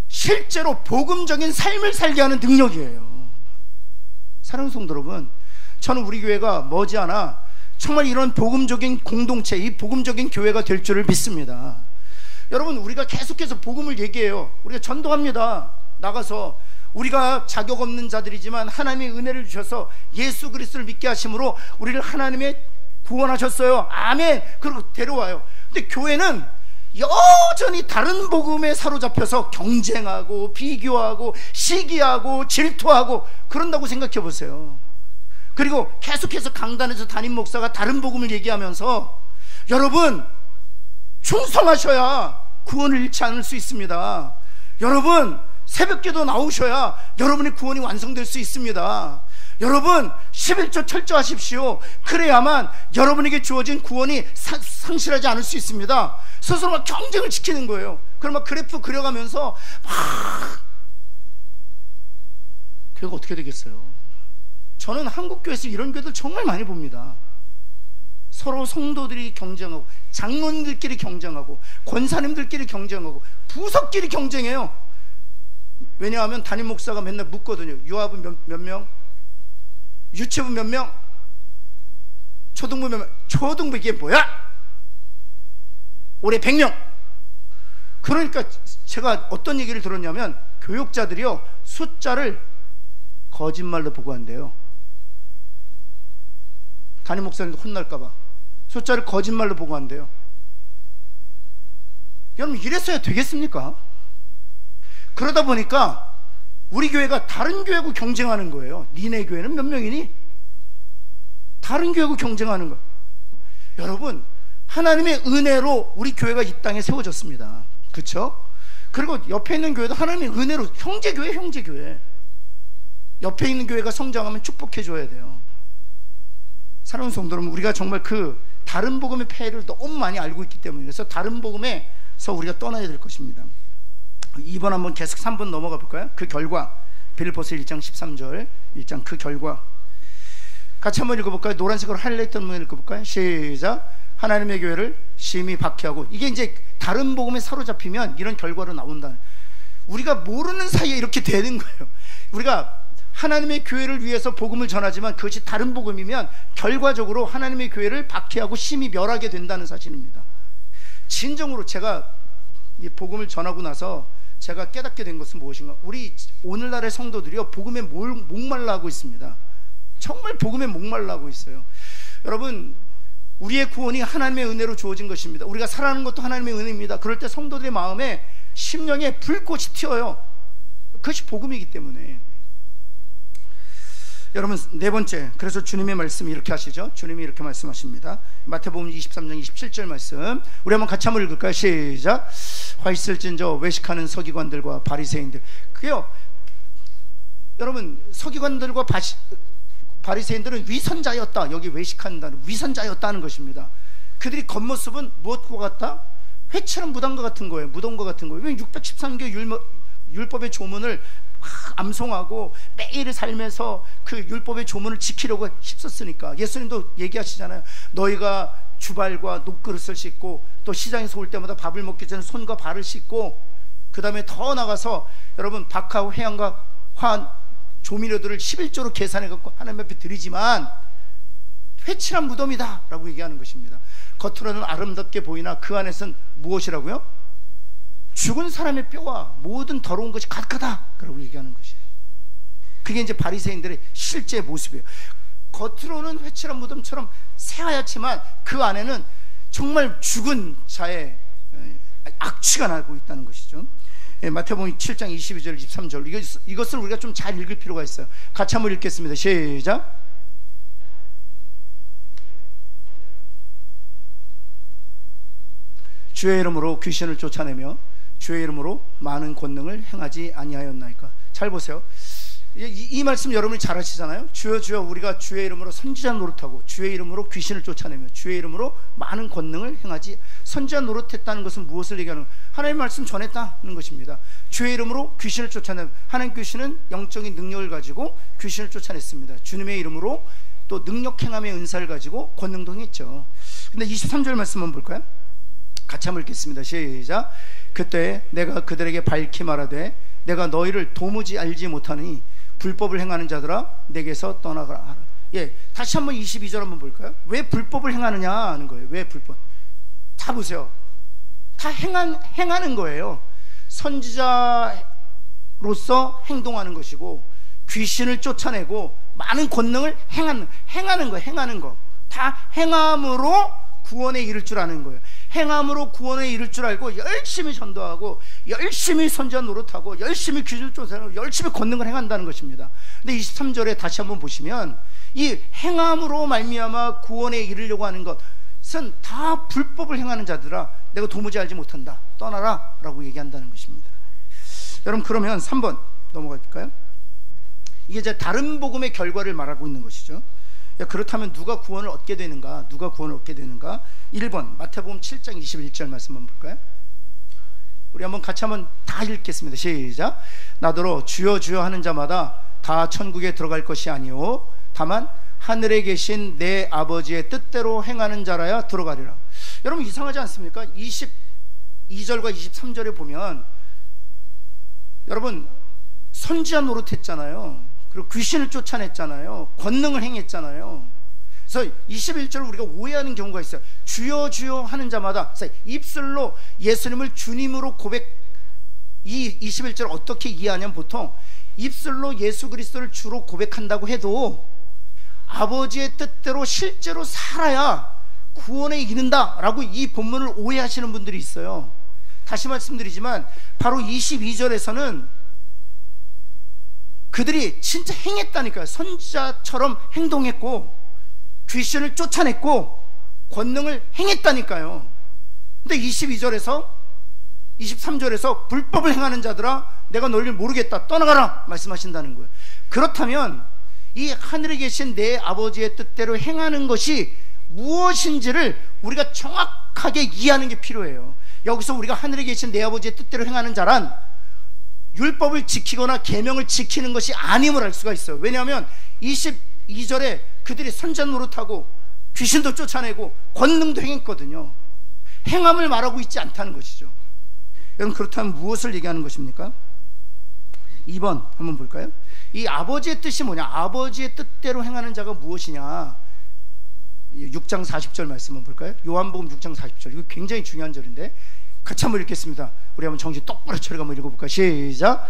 실제로 복음적인 삶을 살게 하는 능력이에요. 사랑하는 성도 여러분, 저는 우리 교회가 머지않아 정말 이런 복음적인 공동체, 이 복음적인 교회가 될 줄을 믿습니다. 여러분, 우리가 계속해서 복음을 얘기해요. 우리가 전도합니다. 나가서 우리가 자격 없는 자들이지만 하나님의 은혜를 주셔서 예수 그리스도를 믿게 하심으로 우리를 하나님의 구원하셨어요. 아멘. 그리고 데려와요. 근데 교회는 여전히 다른 복음에 사로잡혀서 경쟁하고 비교하고 시기하고 질투하고 그런다고 생각해 보세요. 그리고 계속해서 강단에서 담임 목사가 다른 복음을 얘기하면서 여러분, 충성하셔야 구원을 잃지 않을 수 있습니다. 여러분, 새벽기도 나오셔야 여러분의 구원이 완성될 수 있습니다. 여러분, 11조 철저하십시오. 그래야만 여러분에게 주어진 구원이 상실하지 않을 수 있습니다. 스스로 막 경쟁을 지키는 거예요. 그럼 막 그래프 그려가면서 막 교회가 어떻게 되겠어요? 저는 한국교회에서 이런 교회들 정말 많이 봅니다. 서로 성도들이 경쟁하고, 장로님들끼리 경쟁하고, 권사님들끼리 경쟁하고, 부석끼리 경쟁해요. 왜냐하면 담임 목사가 맨날 묻거든요. 유아부 몇 명? 유치부 몇 명? 초등부 몇 명? 초등부 이게 뭐야? 올해 100명. 그러니까 제가 어떤 얘기를 들었냐면 교육자들이요, 숫자를 거짓말로 보고 한대요. 담임 목사님도 혼날까봐 숫자를 거짓말로 보고 한대요. 여러분, 이랬어야 되겠습니까? 그러다 보니까 우리 교회가 다른 교회하고 경쟁하는 거예요. 니네 교회는 몇 명이니? 다른 교회하고 경쟁하는 거예요. 여러분, 하나님의 은혜로 우리 교회가 이 땅에 세워졌습니다. 그렇죠? 그리고 옆에 있는 교회도 하나님의 은혜로 형제교회, 형제교회. 옆에 있는 교회가 성장하면 축복해 줘야 돼요. 사랑하는 성도 여러분, 우리가 정말 그 다른 복음의 폐해를 너무 많이 알고 있기 때문에, 그래서 다른 복음에서 우리가 떠나야 될 것입니다. 2번 한번 계속 3번 넘어가 볼까요? 그 결과, 빌립보서 1장 13절 1장 그 결과 같이 한번 읽어볼까요? 노란색으로 하이라이트 한번 읽어볼까요? 시작. 하나님의 교회를 심히 박해하고, 이게 이제 다른 복음에 사로잡히면 이런 결과로 나온다. 우리가 모르는 사이에 이렇게 되는 거예요. 우리가 하나님의 교회를 위해서 복음을 전하지만 그것이 다른 복음이면 결과적으로 하나님의 교회를 박해하고 심히 멸하게 된다는 사실입니다. 진정으로 제가 이 복음을 전하고 나서 제가 깨닫게 된 것은 무엇인가? 우리 오늘날의 성도들이요, 복음에 목말라 하고 있습니다. 정말 복음에 목말라 하고 있어요. 여러분, 우리의 구원이 하나님의 은혜로 주어진 것입니다. 우리가 살아가는 것도 하나님의 은혜입니다. 그럴 때 성도들의 마음에 심령에 불꽃이 튀어요. 그것이 복음이기 때문에. 여러분, 네 번째, 그래서 주님의 말씀이 이렇게 하시죠. 주님이 이렇게 말씀하십니다. 마태복음 23장 27절 말씀, 우리 한번 같이 한번 읽을까요? 시작. 화 있을진저 외식하는 서기관들과 바리새인들. 그게요, 여러분, 서기관들과 바리새인들은 위선자였다. 여기 외식한다는 위선자였다는 것입니다. 그들이 겉모습은 무엇과 같다? 회칠한 무당과 같은 거예요. 무덤과 같은 거예요. 왜 613개 율법의 조문을 암송하고 매일의 삶에서 그 율법의 조문을 지키려고 힘썼으니까. 예수님도 얘기하시잖아요. 너희가 주발과 녹그릇을 씻고, 또 시장에서 올 때마다 밥을 먹기 전에 손과 발을 씻고, 그 다음에 더 나가서 여러분 박하고 회양과 환 조미료들을 11조로 계산해 갖고 하나님 앞에 드리지만 회칠한 무덤이다 라고 얘기하는 것입니다. 겉으로는 아름답게 보이나 그 안에서는 무엇이라고요? 죽은 사람의 뼈와 모든 더러운 것이 가득하다 라고 얘기하는 것이에요. 그게 이제 바리새인들의 실제 모습이에요. 겉으로는 회칠한 무덤처럼 새하얗지만 그 안에는 정말 죽은 자의 악취가 나고 있다는 것이죠. 마태복음 7장 22절 23절, 이것을 우리가 좀 잘 읽을 필요가 있어요. 같이 한번 읽겠습니다. 시작. 주의 이름으로 귀신을 쫓아내며 주의 이름으로 많은 권능을 행하지 아니하였나이까. 잘 보세요. 이 말씀 여러분이 잘 아시잖아요. 주여 주여, 우리가 주의 이름으로 선지자 노릇하고 주의 이름으로 귀신을 쫓아내며 주의 이름으로 많은 권능을 행하지. 선지자 노릇했다는 것은 무엇을 얘기하는 거예요? 하나님의 말씀 전했다는 것입니다. 주의 이름으로 귀신을 쫓아내며, 하나님 귀신은 영적인 능력을 가지고 귀신을 쫓아냈습니다. 주님의 이름으로 또 능력 행함의 은사를 가지고 권능도 행했죠. 근데 23절 말씀 한번 볼까요? 같이 한번 읽겠습니다. 시작. 그때 내가 그들에게 밝히 말하되 내가 너희를 도무지 알지 못하니 불법을 행하는 자들아 내게서 떠나가라. 예, 다시 한번 22절 한번 볼까요? 왜 불법을 행하느냐 하는 거예요. 왜 불법? 다 보세요. 다 행하는 거예요. 선지자로서 행동하는 것이고, 귀신을 쫓아내고 많은 권능을 행하는 거예요. 행하는 거. 다 행함으로 구원에 이를 줄 아는 거예요. 행함으로 구원에 이를 줄 알고 열심히 전도하고 열심히 선지자 노릇하고 열심히 귀신을 쫓아내고 열심히 권능을 행한다는 것입니다. 근데 23절에 다시 한번 보시면 이 행함으로 말미암아 구원에 이르려고 하는 것은 다 불법을 행하는 자들아 내가 도무지 알지 못한다, 떠나라 라고 얘기한다는 것입니다. 여러분, 그러면 3번 넘어갈까요? 이게 이제 다른 복음의 결과를 말하고 있는 것이죠. 그렇다면 누가 구원을 얻게 되는가? 누가 구원을 얻게 되는가? 1번 마태복음 7장 21절 말씀 한번 볼까요? 우리 한번 같이 한번 다 읽겠습니다. 시작. 나더러 주여 주여 하는 자마다 다 천국에 들어갈 것이 아니오 다만 하늘에 계신 내 아버지의 뜻대로 행하는 자라야 들어가리라. 여러분, 이상하지 않습니까? 22절과 23절에 보면 여러분 선지자 노릇했잖아요. 그리고 귀신을 쫓아냈잖아요. 권능을 행했잖아요. 그래서 21절을 우리가 오해하는 경우가 있어요. 주여 주여 하는 자마다 입술로 예수님을 주님으로 이 21절을 어떻게 이해하냐면, 보통 입술로 예수 그리스도를 주로 고백한다고 해도 아버지의 뜻대로 실제로 살아야 구원에 이른다 라고 이 본문을 오해하시는 분들이 있어요. 다시 말씀드리지만 바로 22절에서는 그들이 진짜 행했다니까요. 선지자처럼 행동했고 귀신을 쫓아냈고 권능을 행했다니까요. 근데 22절에서 23절에서 불법을 행하는 자들아 내가 너희를 모르겠다 떠나가라 말씀하신다는 거예요. 그렇다면 이 하늘에 계신 내 아버지의 뜻대로 행하는 것이 무엇인지를 우리가 정확하게 이해하는 게 필요해요. 여기서 우리가 하늘에 계신 내 아버지의 뜻대로 행하는 자란 율법을 지키거나 계명을 지키는 것이 아님을 알 수가 있어요. 왜냐하면 22절에 그들이 선자 노릇하고 귀신도 쫓아내고 권능도 행했거든요. 행함을 말하고 있지 않다는 것이죠. 여러분, 그렇다면 무엇을 얘기하는 것입니까? 2번 한번 볼까요? 이 아버지의 뜻이 뭐냐? 아버지의 뜻대로 행하는 자가 무엇이냐? 6장 40절 말씀 한번 볼까요? 요한복음 6장 40절. 이거 굉장히 중요한 절인데 같이 한번 읽겠습니다. 우리 한번 정신 똑바로 차리고 한번 읽어볼까요? 시작.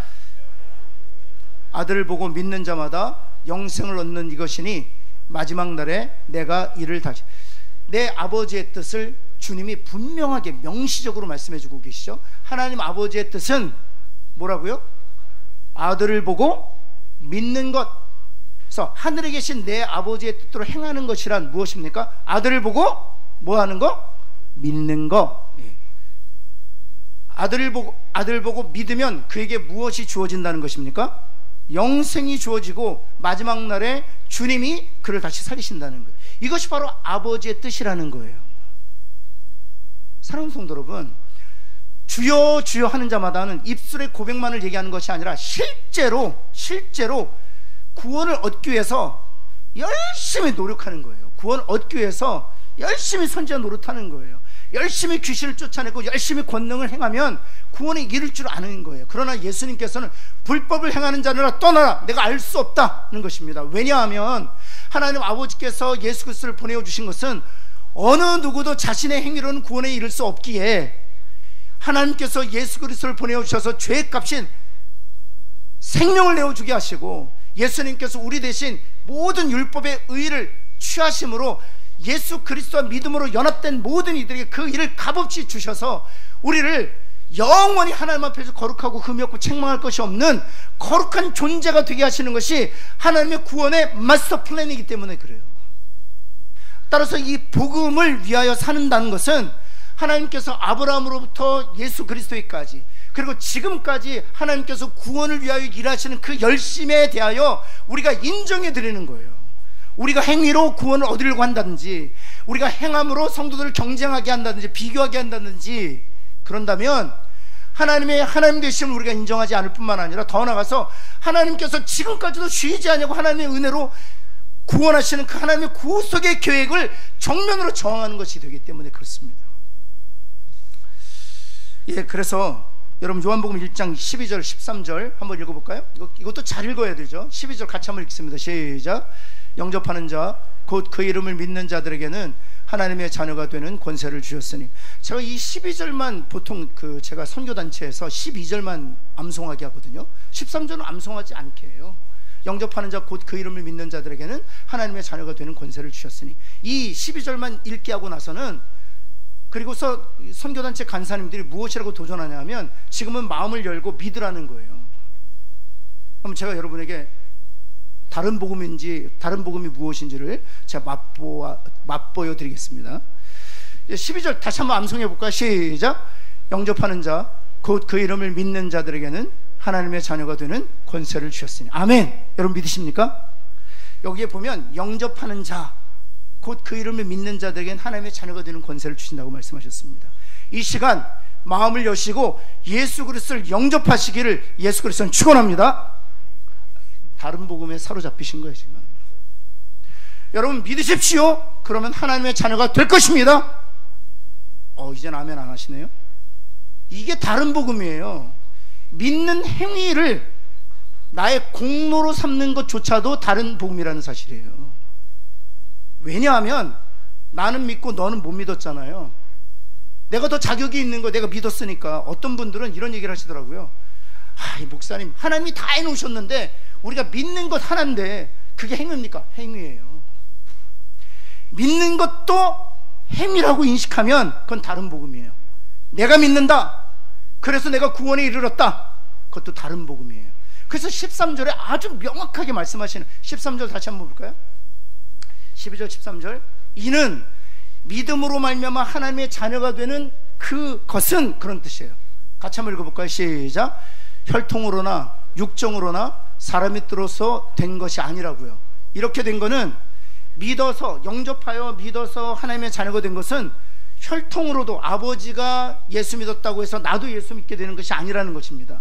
아들을 보고 믿는 자마다 영생을 얻는 이것이니 마지막 날에 내가 이를 다시. 내 아버지의 뜻을 주님이 분명하게 명시적으로 말씀해 주고 계시죠. 하나님 아버지의 뜻은 뭐라고요? 아들을 보고 믿는 것. 그래서 하늘에 계신 내 아버지의 뜻대로 행하는 것이란 무엇입니까? 아들을 보고 뭐 하는 거? 믿는 거. 아들 보고 믿으면 그에게 무엇이 주어진다는 것입니까? 영생이 주어지고 마지막 날에 주님이 그를 다시 살리신다는 거예요. 이것이 바로 아버지의 뜻이라는 거예요. 사랑하는 성도 여러분, 주여 주여 하는 자마다는 입술의 고백만을 얘기하는 것이 아니라 실제로 구원을 얻기 위해서 열심히 노력하는 거예요. 구원을 얻기 위해서 열심히 선지자 노릇하는 거예요. 열심히 귀신을 쫓아내고 열심히 권능을 행하면 구원에 이를 줄 아는 거예요. 그러나 예수님께서는 불법을 행하는 자들아 떠나라, 내가 알 수 없다는 것입니다. 왜냐하면 하나님 아버지께서 예수 그리스도를 보내어 주신 것은 어느 누구도 자신의 행위로는 구원에 이를 수 없기에 하나님께서 예수 그리스도를 보내어 주셔서 죄의 값인 생명을 내어주게 하시고 예수님께서 우리 대신 모든 율법의 의의를 취하심으로 예수 그리스도와 믿음으로 연합된 모든 이들에게 그 일을 값없이 주셔서 우리를 영원히 하나님 앞에서 거룩하고 흠이 없고 책망할 것이 없는 거룩한 존재가 되게 하시는 것이 하나님의 구원의 마스터 플랜이기 때문에 그래요. 따라서 이 복음을 위하여 사는다는 것은 하나님께서 아브라함으로부터 예수 그리스도에까지 그리고 지금까지 하나님께서 구원을 위하여 일하시는 그 열심에 대하여 우리가 인정해 드리는 거예요. 우리가 행위로 구원을 얻으려고 한다든지 우리가 행함으로 성도들을 경쟁하게 한다든지 비교하게 한다든지 그런다면 하나님 되심을 우리가 인정하지 않을 뿐만 아니라 더 나아가서 하나님께서 지금까지도 쉬지 않냐고 하나님의 은혜로 구원하시는 그 하나님의 구속의 계획을 정면으로 저항하는 것이 되기 때문에 그렇습니다. 예, 그래서 여러분 요한복음 1장 12절 13절 한번 읽어볼까요? 이것도 잘 읽어야 되죠. 12절 같이 한번 읽습니다. 시작. 영접하는 자 곧 그 이름을 믿는 자들에게는 하나님의 자녀가 되는 권세를 주셨으니. 제가 이 12절만 보통 제가 선교단체에서 12절만 암송하게 하거든요. 13절은 암송하지 않게 해요. 영접하는 자 곧 그 이름을 믿는 자들에게는 하나님의 자녀가 되는 권세를 주셨으니. 이 12절만 읽게 하고 나서는 그리고서 선교단체 간사님들이 무엇이라고 도전하냐 하면 지금은 마음을 열고 믿으라는 거예요. 그럼 제가 여러분에게 다른 복음인지 다른 복음이 무엇인지를 제가 맛보여 드리겠습니다. 12절 다시 한번 암송해 볼까요? 시작. 영접하는 자 곧 그 이름을 믿는 자들에게는 하나님의 자녀가 되는 권세를 주셨으니. 아멘. 여러분 믿으십니까? 여기에 보면 영접하는 자 곧 그 이름을 믿는 자들에게는 하나님의 자녀가 되는 권세를 주신다고 말씀하셨습니다. 이 시간 마음을 여시고 예수 그리스도를 영접하시기를 예수 그리스도는 축원합니다. 다른 복음에 사로잡히신 거예요 지금. 여러분 믿으십시오. 그러면 하나님의 자녀가 될 것입니다. 이제는 아멘 안 하시네요. 이게 다른 복음이에요. 믿는 행위를 나의 공로로 삼는 것조차도 다른 복음이라는 사실이에요. 왜냐하면 나는 믿고 너는 못 믿었잖아요. 내가 더 자격이 있는 거 내가 믿었으니까. 어떤 분들은 이런 얘기를 하시더라고요. 이 목사님 하나님이 다 해놓으셨는데 우리가 믿는 것 하나인데 그게 행위입니까? 행위예요. 믿는 것도 행위라고 인식하면 그건 다른 복음이에요. 내가 믿는다, 그래서 내가 구원에 이르렀다, 그것도 다른 복음이에요. 그래서 13절에 아주 명확하게 말씀하시는, 13절 다시 한번 볼까요? 12절 13절, 이는 믿음으로 말미암아 하나님의 자녀가 되는 그것은, 그런 뜻이에요. 같이 한번 읽어볼까요? 시작. 혈통으로나 육정으로나 사람이 들어서 된 것이 아니라고요. 이렇게 된 거는 믿어서, 영접하여 믿어서 하나님의 자녀가 된 것은 혈통으로도 아버지가 예수 믿었다고 해서 나도 예수 믿게 되는 것이 아니라는 것입니다.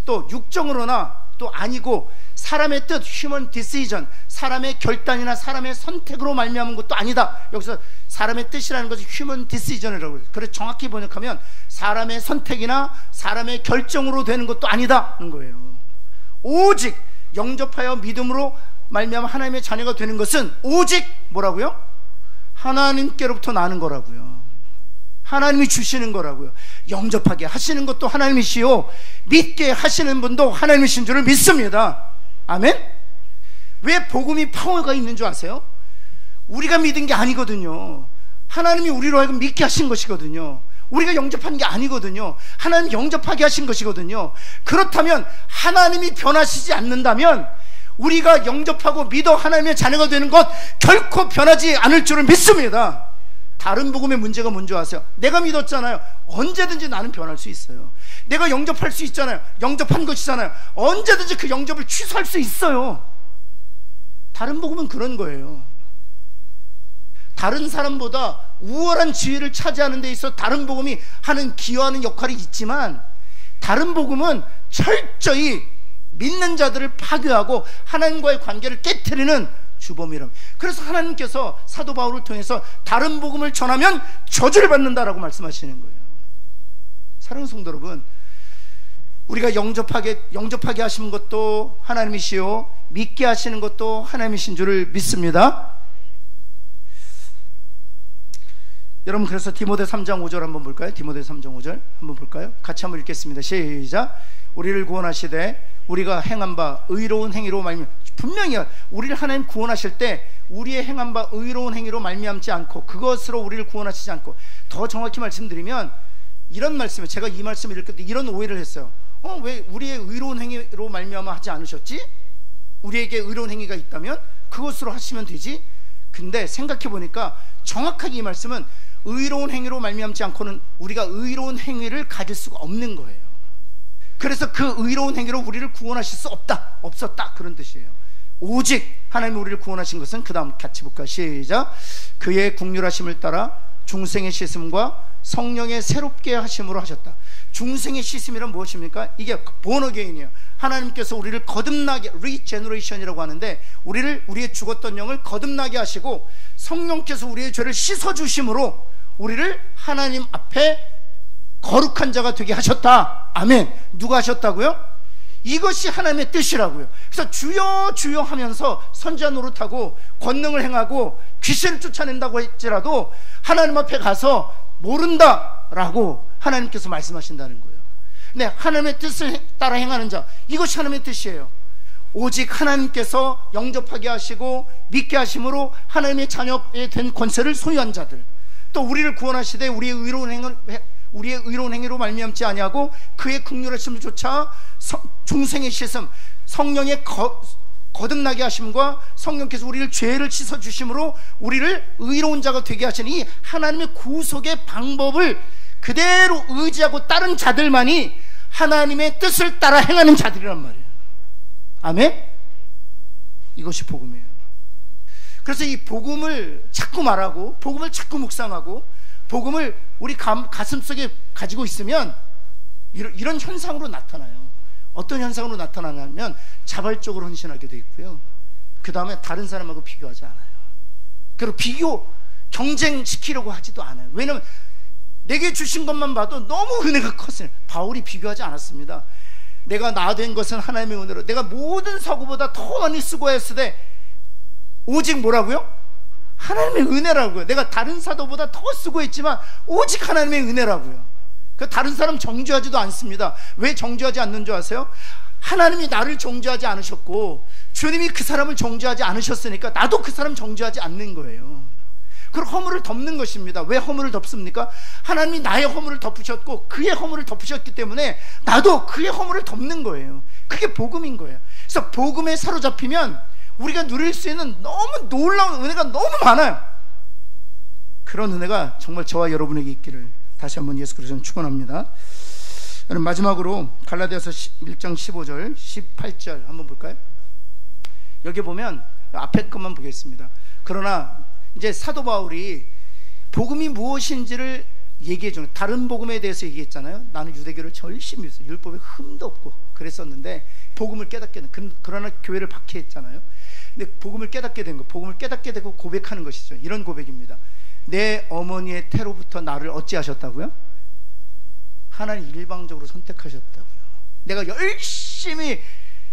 또 육정으로나 또 아니고 사람의 뜻, human decision, 사람의 결단이나 사람의 선택으로 말미암은 것도 아니다. 여기서 사람의 뜻이라는 것이 human decision이라고 해요. 그래서 정확히 번역하면 사람의 선택이나 사람의 결정으로 되는 것도 아니다는 거예요. 오직 영접하여 믿음으로 말미암아 하나님의 자녀가 되는 것은 오직 뭐라고요? 하나님께로부터 나는 거라고요. 하나님이 주시는 거라고요. 영접하게 하시는 것도 하나님이시요, 믿게 하시는 분도 하나님이신 줄을 믿습니다. 아멘? 왜 복음이 파워가 있는 줄 아세요? 우리가 믿은 게 아니거든요. 하나님이 우리로 하여금 믿게 하신 것이거든요. 우리가 영접한 게 아니거든요. 하나님 영접하게 하신 것이거든요. 그렇다면 하나님이 변하시지 않는다면 우리가 영접하고 믿어 하나님의 자녀가 되는 것 결코 변하지 않을 줄을 믿습니다. 다른 복음의 문제가 뭔지 아세요? 내가 믿었잖아요. 언제든지 나는 변할 수 있어요. 내가 영접할 수 있잖아요. 영접한 것이잖아요. 언제든지 그 영접을 취소할 수 있어요. 다른 복음은 그런 거예요. 다른 사람보다 우월한 지위를 차지하는 데 있어 다른 복음이 하는, 기여하는 역할이 있지만, 다른 복음은 철저히 믿는 자들을 파괴하고 하나님과의 관계를 깨트리는 주범이라고. 그래서 하나님께서 사도 바울을 통해서 다른 복음을 전하면 저주를 받는다라고 말씀하시는 거예요. 사랑하는 성도 여러분, 우리가 영접하게 하시는 것도 하나님이시요, 믿게 하시는 것도 하나님이신 줄을 믿습니다. 여러분, 그래서 디모데 3장 5절 한번 볼까요? 디모데 3장 5절 한번 볼까요? 같이 한번 읽겠습니다. 시작. 우리를 구원하시되 우리가 행한 바 의로운 행위로 말미암아, 분명히 우리를 하나님 구원하실 때 우리의 행한 바 의로운 행위로 말미암지 않고, 그것으로 우리를 구원하시지 않고, 더 정확히 말씀드리면 이런 말씀이에요. 제가 이 말씀을 읽을 때 이런 오해를 했어요. 왜 우리의 의로운 행위로 말미암아 하지 않으셨지? 우리에게 의로운 행위가 있다면 그것으로 하시면 되지. 근데 생각해 보니까 정확하게 이 말씀은 의로운 행위로 말미암지 않고는 우리가 의로운 행위를 가질 수가 없는 거예요. 그래서 그 의로운 행위로 우리를 구원하실 수 없었다, 그런 뜻이에요. 오직 하나님이 우리를 구원하신 것은, 그 다음 같이 볼까요? 시작. 그의 긍휼하심을 따라 중생의 씻음과 성령의 새롭게 하심으로 하셨다. 중생의 씻음이란 무엇입니까? 이게 본어게인이에요. 하나님께서 우리를 거듭나게, 리제너레이션이라고 하는데, 우리의 죽었던 영을 거듭나게 하시고 성령께서 우리의 죄를 씻어주심으로 우리를 하나님 앞에 거룩한 자가 되게 하셨다. 아멘. 누가 하셨다고요? 이것이 하나님의 뜻이라고요. 그래서 주여 주여 하면서 선지자 노릇하고 권능을 행하고 귀신을 쫓아낸다고 할지라도 하나님 앞에 가서 모른다라고 하나님께서 말씀하신다는 거예요. 네, 하나님의 뜻을 따라 행하는 자, 이것이 하나님의 뜻이에요. 오직 하나님께서 영접하게 하시고 믿게 하심으로 하나님의 자녀에 된 권세를 소유한 자들, 또 우리를 구원하시되 우리의 의로운 행위로 말미암지 아니하고 그의 긍휼하심을 쫓아 중생의 씻음, 성령의 거듭나게 하심과 성령께서 우리를 죄를 씻어주심으로 우리를 의로운 자가 되게 하시는 이 하나님의 구속의 방법을 그대로 의지하고 따른 자들만이 하나님의 뜻을 따라 행하는 자들이란 말이에요. 아멘? 이것이 복음이에요. 그래서 이 복음을 자꾸 말하고 복음을 자꾸 묵상하고 복음을 우리 가슴속에 가지고 있으면 이런 현상으로 나타나요. 어떤 현상으로 나타나냐면 자발적으로 헌신하게 돼 있고요, 그 다음에 다른 사람하고 비교하지 않아요. 그리고 경쟁시키려고 하지도 않아요. 왜냐하면 내게 주신 것만 봐도 너무 은혜가 컸어요. 바울이 비교하지 않았습니다. 내가 나 된 것은 하나님의 은혜로, 내가 모든 서구보다 더 많이 수고했으되 오직 뭐라고요? 하나님의 은혜라고요. 내가 다른 사도보다 더 수고했지만 오직 하나님의 은혜라고요. 다른 사람 정죄하지도 않습니다. 왜 정죄하지 않는 줄 아세요? 하나님이 나를 정죄하지 않으셨고 주님이 그 사람을 정죄하지 않으셨으니까 나도 그 사람 정죄하지 않는 거예요. 그리고 허물을 덮는 것입니다. 왜 허물을 덮습니까? 하나님이 나의 허물을 덮으셨고 그의 허물을 덮으셨기 때문에 나도 그의 허물을 덮는 거예요. 그게 복음인 거예요. 그래서 복음에 사로잡히면 우리가 누릴 수 있는 너무 놀라운 은혜가 너무 많아요. 그런 은혜가 정말 저와 여러분에게 있기를 다시 한번 예수 그리스도는 축원합니다. 그럼 마지막으로 갈라디아서 1장 15절 18절 한번 볼까요? 여기 보면 앞에 것만 보겠습니다. 그러나 이제 사도 바울이 복음이 무엇인지를 얘기해 주는, 다른 복음에 대해서 얘기했잖아요. 나는 유대교를 열심히 했어요. 율법에 흠도 없고 그랬었는데 복음을 깨닫게 된, 그러나 교회를 박해했잖아요. 근데 복음을 깨닫게 된 거, 복음을 깨닫게 되고 고백하는 것이죠. 이런 고백입니다. 내 어머니의 태로부터 나를 어찌하셨다고요? 하나님 일방적으로 선택하셨다고요. 내가 열심히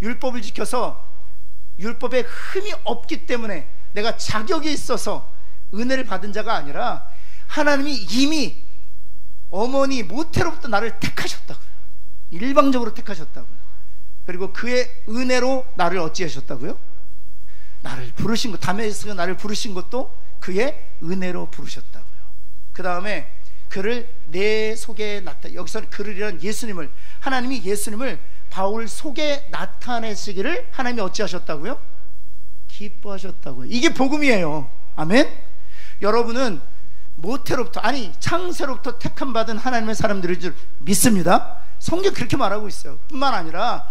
율법을 지켜서 율법에 흠이 없기 때문에 내가 자격이 있어서 은혜를 받은 자가 아니라 하나님이 이미 어머니 모태로부터 나를 택하셨다고요. 일방적으로 택하셨다고요. 그리고 그의 은혜로 나를 어찌하셨다고요? 나를 부르신 것, 다메섹에서 나를 부르신 것도 그의 은혜로 부르셨다고요. 그 다음에 그를 내 속에 여기서는 그를이란 예수님을, 하나님이 예수님을 바울 속에 나타내시기를 하나님이 어찌하셨다고요? 기뻐하셨다고요. 이게 복음이에요. 아멘. 여러분은 모태로부터, 아니 창세로부터 택함 받은 하나님의 사람들인 줄 믿습니다. 성경 그렇게 말하고 있어요. 뿐만 아니라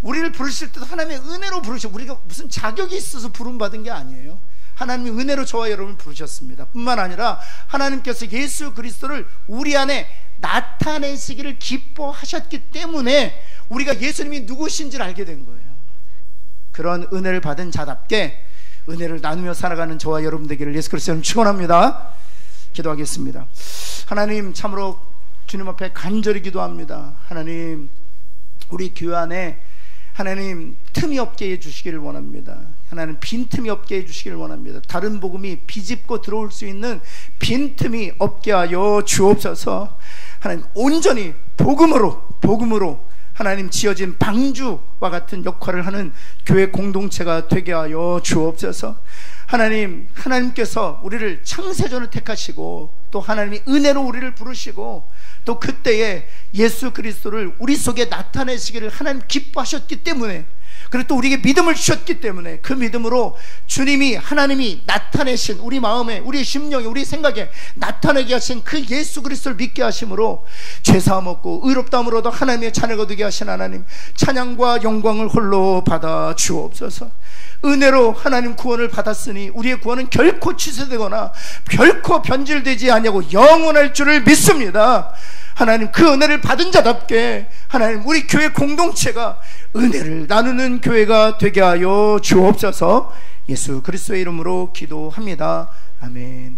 우리를 부르실 때도 하나님의 은혜로 부르셔. 우리가 무슨 자격이 있어서 부름 받은 게 아니에요. 하나님이 은혜로 저와 여러분을 부르셨습니다. 뿐만 아니라 하나님께서 예수 그리스도를 우리 안에 나타내시기를 기뻐하셨기 때문에 우리가 예수님이 누구신지를 알게 된 거예요. 그런 은혜를 받은 자답게 은혜를 나누며 살아가는 저와 여러분 되기를 예수 그리스도는 축원합니다. 기도하겠습니다. 하나님, 참으로 주님 앞에 간절히 기도합니다. 하나님, 우리 교회 안에 하나님 틈이 없게 해주시기를 원합니다. 하나님 빈틈이 없게 해주시기를 원합니다. 다른 복음이 비집고 들어올 수 있는 빈틈이 없게 하여 주옵소서. 하나님 온전히 복음으로 하나님 지어진 방주와 같은 역할을 하는 교회 공동체가 되게 하여 주옵소서. 하나님, 하나님께서 우리를 창세전을 택하시고 또 하나님이 은혜로 우리를 부르시고 또 그때에 예수 그리스도를 우리 속에 나타내시기를 하나님 기뻐하셨기 때문에, 그리고 또 우리에게 믿음을 주셨기 때문에 그 믿음으로 주님이, 하나님이 나타내신 우리 마음에, 우리 심령에, 우리 생각에 나타내게 하신 그 예수 그리스도를 믿게 하심으로 죄사함 얻고 의롭다함으로도 하나님의 자녀가 되게 하신 하나님, 찬양과 영광을 홀로 받아 주옵소서. 은혜로 하나님 구원을 받았으니 우리의 구원은 결코 취소되거나 결코 변질되지 아니하고 영원할 줄을 믿습니다. 하나님, 그 은혜를 받은 자답게 하나님 우리 교회 공동체가 은혜를 나누는 교회가 되게 하여 주옵소서. 예수 그리스도의 이름으로 기도합니다. 아멘.